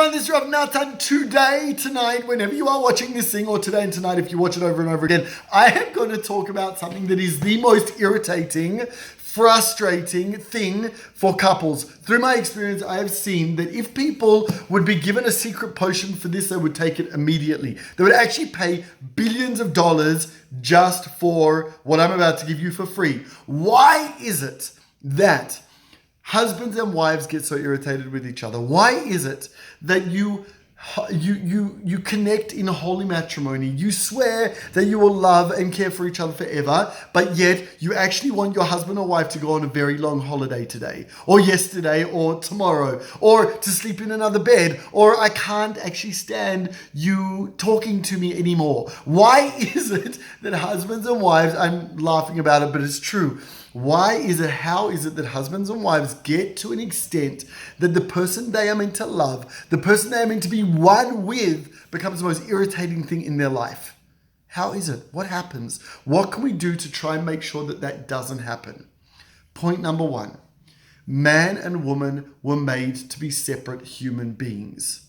everyone, this is Rav Natan. Today, tonight, whenever you are watching this thing, or today and tonight if you watch it over and over again, I am going to talk about something that is the most irritating, frustrating thing for couples. Through my experience, I have seen that if people would be given a secret potion for this, they would take it immediately. They would actually pay billions of dollars just for what I'm about to give you for free. Why is it that husbands and wives get so irritated with each other? Why is it that you connect in holy matrimony? You swear that you will love and care for each other forever, but yet you actually want your husband or wife to go on a very long holiday today, or yesterday, or tomorrow, or to sleep in another bed, or I can't actually stand you talking to me anymore. Why is it that husbands and wives, I'm laughing about it, but it's true. How is it that husbands and wives get to an extent that the person they are meant to love, the person they are meant to be one with, becomes the most irritating thing in their life? How is it? What happens? What can we do to try and make sure that that doesn't happen? Point number one, man and woman were made to be separate human beings.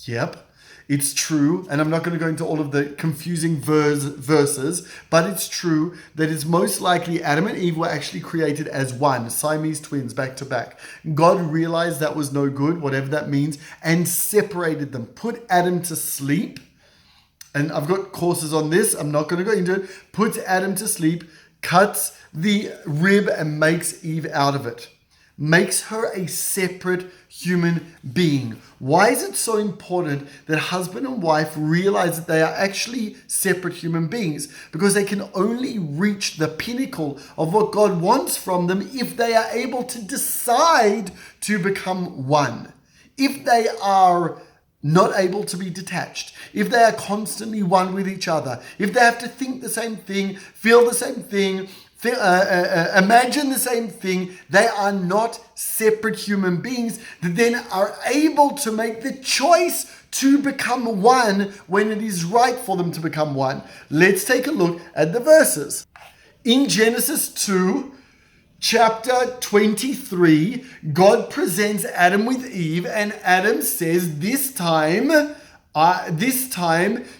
Yep. It's true, and I'm not going to go into all of the confusing verses, but it's true that it's most likely Adam and Eve were actually created as one, Siamese twins, back to back. God realized that was no good, whatever that means, and separated them, put Adam to sleep. And I've got courses on this, I'm not going to go into it. Puts Adam to sleep, cuts the rib and makes Eve out of it. Makes her a separate human being. Why is it so important that husband and wife realize that they are actually separate human beings? Because they can only reach the pinnacle of what God wants from them if they are able to decide to become one. If they are not able to be detached, if they are constantly one with each other, if they have to think the same thing, feel the same thing, imagine the same thing, they are not separate human beings that then are able to make the choice to become one when it is right for them to become one. Let's take a look at the verses. In Genesis 2, chapter 23, God presents Adam with Eve, and Adam says, this time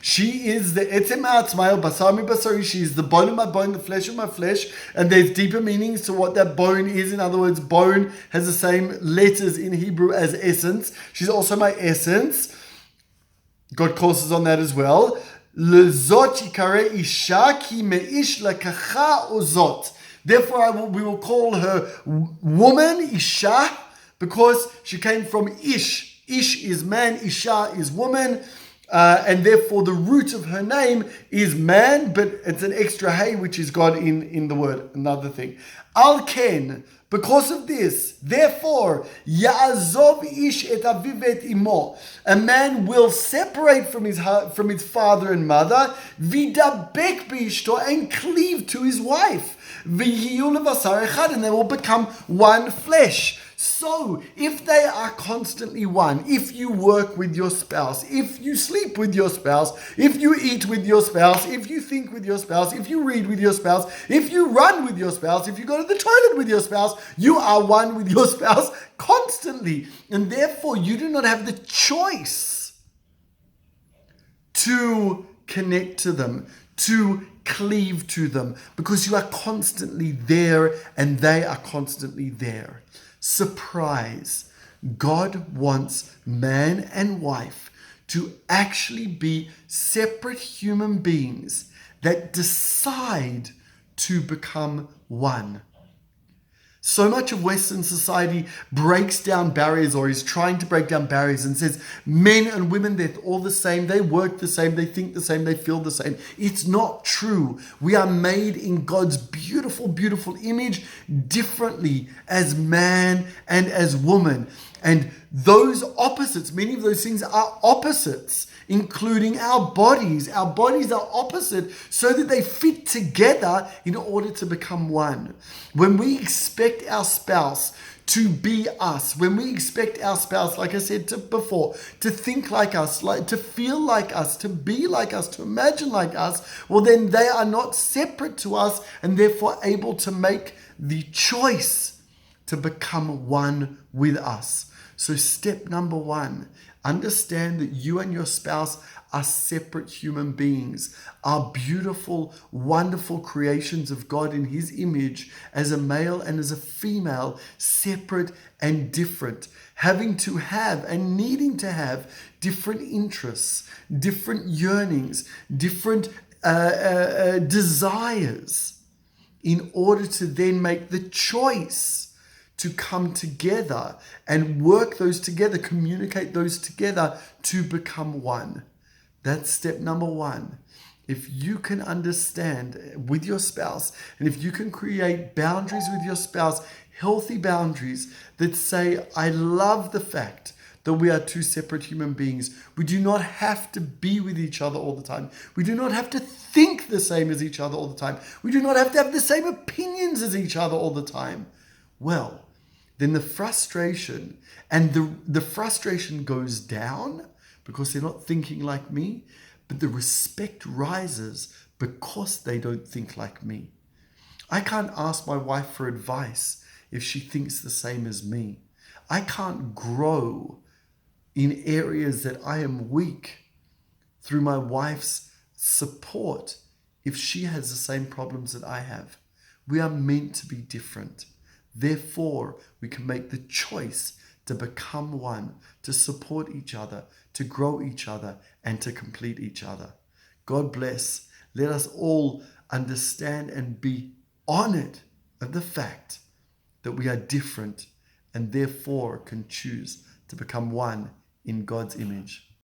she is the etzem ha'atzma, basar mi basari, she is the bone of my bone, the flesh of my flesh, and there's deeper meanings to what that bone is. In other words, bone has the same letters in Hebrew as essence. She's also my essence. God courses on that as well. Lezot yikare isha ki meish lakacha ozot. Therefore, we will call her woman, Isha, because she came from Ish. Ish is man, Isha is woman, and therefore the root of her name is man, but it's an extra hey, which is God in the word, another thing. Al ken, because of this, therefore, Ya'azov ish et aviv et imo, a man will separate from his father and mother, vidabek b'ishto, and cleave to his wife, v'yiyu levasar echad, and they will become one flesh. So, if they are constantly one, if you work with your spouse, if you sleep with your spouse, if you eat with your spouse, if you think with your spouse, if you read with your spouse, if you run with your spouse, if you go to the toilet with your spouse, you are one with your spouse constantly. And therefore, you do not have the choice to connect to them, to cleave to them, because you are constantly there and they are constantly there. Surprise. God wants man and wife to actually be separate human beings that decide to become one. So much of Western society breaks down barriers, or is trying to break down barriers, and says men and women, they're all the same, they work the same, they think the same, they feel the same. It's not true. We are made in God's beautiful, beautiful image differently as man and as woman. And those opposites, many of those things are opposites, including our bodies. Our bodies are opposite so that they fit together in order to become one. When we expect our spouse to be us, when we expect our spouse, like I said before, to think like us, to feel like us, to be like us, to imagine like us, well, then they are not separate to us and therefore able to make the choice to become one with us. So step number one, Understand that you and your spouse are separate human beings, are beautiful, wonderful creations of God in His image as a male and as a female, separate and different, having to have and needing to have different interests, different yearnings, different desires, in order to then make the choice to come together and work those together, communicate those together to become one. That's step number one. If you can understand with your spouse, and if you can create boundaries with your spouse, healthy boundaries that say, I love the fact that we are two separate human beings. We do not have to be with each other all the time. We do not have to think the same as each other all the time. We do not have to have the same opinions as each other all the time. Well, then the frustration the frustration goes down because they're not thinking like me, but the respect rises because they don't think like me. I can't ask my wife for advice if she thinks the same as me. I can't grow in areas that I am weak through my wife's support if she has the same problems that I have. We are meant to be different. Therefore, we can make the choice to become one, to support each other, to grow each other, and to complete each other. God bless. Let us all understand and be honored of the fact that we are different and therefore can choose to become one in God's image.